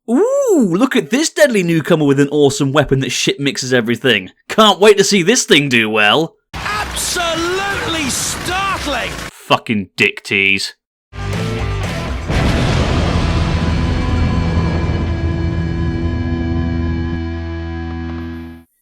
Ooh, look at this deadly newcomer with an awesome weapon that shit mixes everything. Can't wait to see this thing do well. Absolutely startling! Fucking dick tease.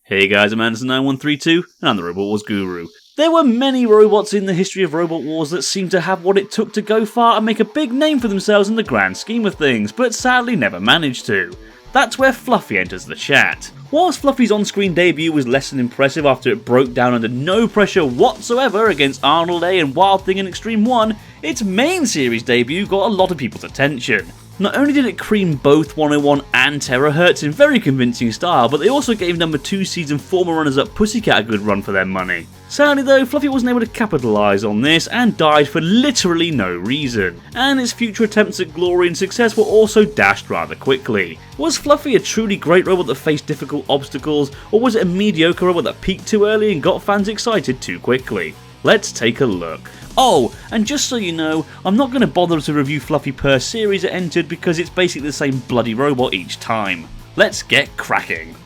Hey guys, I'm Anderson9132, and I'm the Robot Wars Guru. There were many robots in the history of Robot Wars that seemed to have what it took to go far and make a big name for themselves in the grand scheme of things, but sadly never managed to. That's where Fluffy enters the chat. Whilst Fluffy's on-screen debut was less than impressive after it broke down under no pressure whatsoever against Arnold A and Wild Thing in Extreme 1, its main series debut got a lot of people's attention. Not only did it cream both 101 and Terahertz in very convincing style, but they also gave number 2 seeds and former runners-up Pussycat a good run for their money. Sadly though, Fluffy wasn't able to capitalise on this and died for literally no reason, and its future attempts at glory and success were also dashed rather quickly. Was Fluffy a truly great robot that faced difficult obstacles, or was it a mediocre robot that peaked too early and got fans excited too quickly? Let's take a look. Oh, and just so you know, I'm not going to bother to review Fluffy per series it entered because it's basically the same bloody robot each time. Let's get cracking.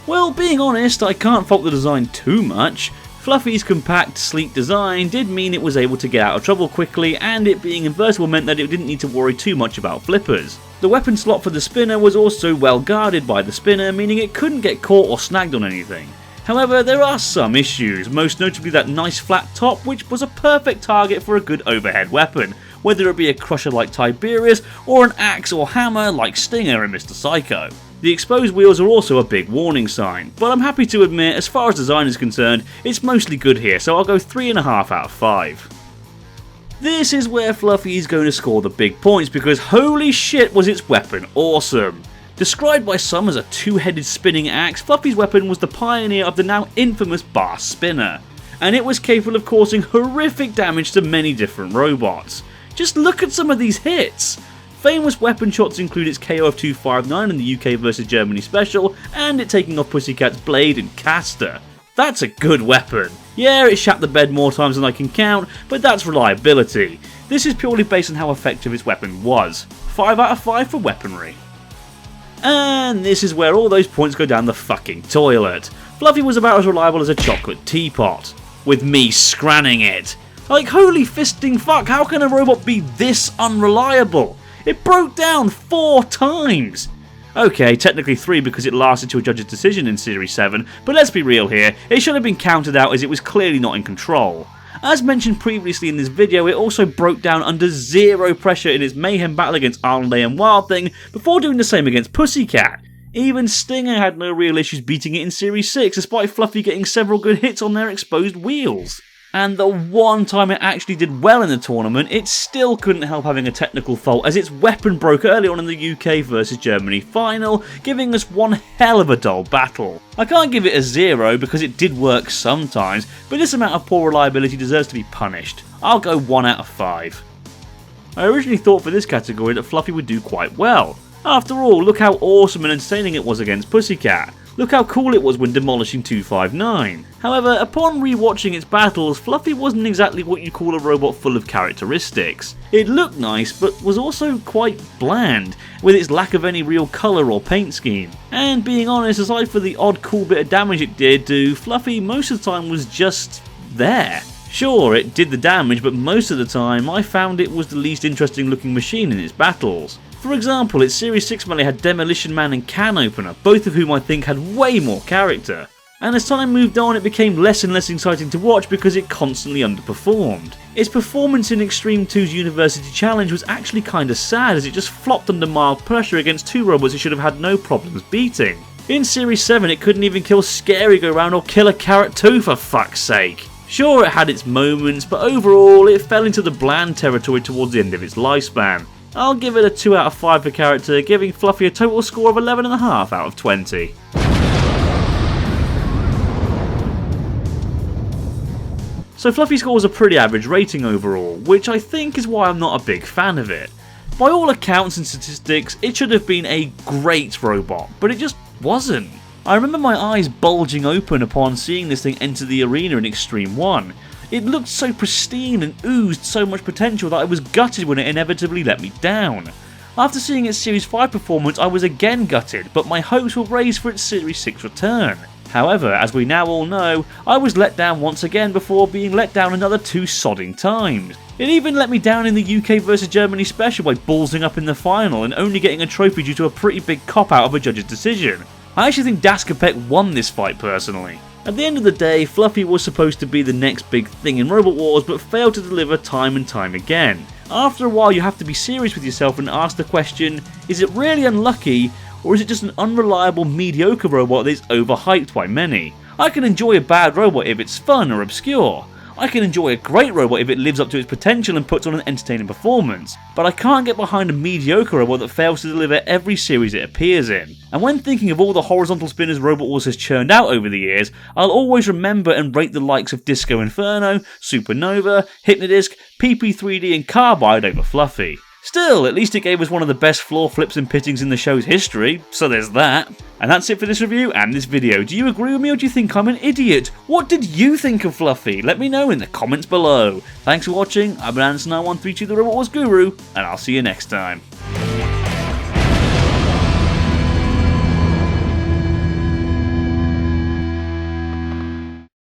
Well, being honest, I can't fault the design too much. Fluffy's compact, sleek design did mean it was able to get out of trouble quickly, and it being invertible meant that it didn't need to worry too much about flippers. The weapon slot for the spinner was also well guarded by the spinner, meaning it couldn't get caught or snagged on anything. However, there are some issues, most notably that nice flat top, which was a perfect target for a good overhead weapon, whether it be a crusher like Tiberius or an axe or hammer like Stinger in Mr. Psycho. The exposed wheels are also a big warning sign, but I'm happy to admit, as far as design is concerned, it's mostly good here, so I'll go 3.5 out of 5. This is where Fluffy is going to score the big points, because holy shit was its weapon awesome. Described by some as a two-headed spinning axe, Fluffy's weapon was the pioneer of the now infamous bar spinner, and it was capable of causing horrific damage to many different robots. Just look at some of these hits! Famous weapon shots include its KO of 259 in the UK vs Germany special, and it taking off Pussycat's blade and caster. That's a good weapon. Yeah, it shat the bed more times than I can count, but that's reliability. This is purely based on how effective its weapon was. 5 out of 5 for weaponry. And this is where all those points go down the fucking toilet. Fluffy was about as reliable as a chocolate teapot, with me scranning it. Like, holy fisting fuck, how can a robot be this unreliable? It broke down 4 times! Okay, technically 3 because it lasted to a judge's decision in Series 7, but let's be real here, it should have been counted out as it was clearly not in control. As mentioned previously in this video, it also broke down under zero pressure in its mayhem battle against Arnold A and Wild Thing, before doing the same against Pussycat. Even Stinger had no real issues beating it in Series 6, despite Fluffy getting several good hits on their exposed wheels. And the one time it actually did well in the tournament, it still couldn't help having a technical fault as its weapon broke early on in the UK vs Germany final, giving us one hell of a dull battle. I can't give it a 0 because it did work sometimes, but this amount of poor reliability deserves to be punished. I'll go 1 out of 5. I originally thought for this category that Fluffy would do quite well. After all, look how awesome and entertaining it was against Pussycat. Look how cool it was when demolishing 259. However, upon rewatching its battles, Fluffy wasn't exactly what you call a robot full of characteristics. It looked nice, but was also quite bland, with its lack of any real colour or paint scheme. And being honest, aside for the odd cool bit of damage it did do, Fluffy most of the time was just there. Sure, it did the damage, but most of the time I found it was the least interesting looking machine in its battles. For example, its Series 6 melee had Demolition Man and Can Opener, both of whom I think had way more character. And as time moved on, it became less and less exciting to watch because it constantly underperformed. Its performance in Extreme 2's University Challenge was actually kinda sad as it just flopped under mild pressure against 2 robots it should have had no problems beating. In Series 7 it couldn't even kill Scary Go Round or Killer Carrot 2 for fuck's sake. Sure, it had its moments, but overall it fell into the bland territory towards the end of its lifespan. I'll give it a 2 out of 5 for character, giving Fluffy a total score of 11.5 out of 20. So Fluffy scores a pretty average rating overall, which I think is why I'm not a big fan of it. By all accounts and statistics, it should have been a great robot, but it just wasn't. I remember my eyes bulging open upon seeing this thing enter the arena in Extreme 1. It looked so pristine and oozed so much potential that I was gutted when it inevitably let me down. After seeing its Series 5 performance, I was again gutted, but my hopes were raised for its Series 6 return. However, as we now all know, I was let down once again before being let down another 2 sodding times. It even let me down in the UK vs Germany special by ballsing up in the final and only getting a trophy due to a pretty big cop-out of a judge's decision. I actually think Daskopek won this fight personally. At the end of the day, Fluffy was supposed to be the next big thing in Robot Wars but failed to deliver time and time again. After a while you have to be serious with yourself and ask the question, is it really unlucky, or is it just an unreliable mediocre robot that is overhyped by many? I can enjoy a bad robot if it's fun or obscure. I can enjoy a great robot if it lives up to its potential and puts on an entertaining performance, but I can't get behind a mediocre robot that fails to deliver every series it appears in. And when thinking of all the horizontal spinners Robot Wars has churned out over the years, I'll always remember and rate the likes of Disco Inferno, Supernova, Hypnodisc, PP3D and Carbide over Fluffy. Still, at least it gave us one of the best floor flips and pittings in the show's history, so there's that. And that's it for this review and this video. Do you agree with me or do you think I'm an idiot? What did you think of Fluffy? Let me know in the comments below. Thanks for watching, I've been Anderson91322 the Robot Wars Guru, and I'll see you next time.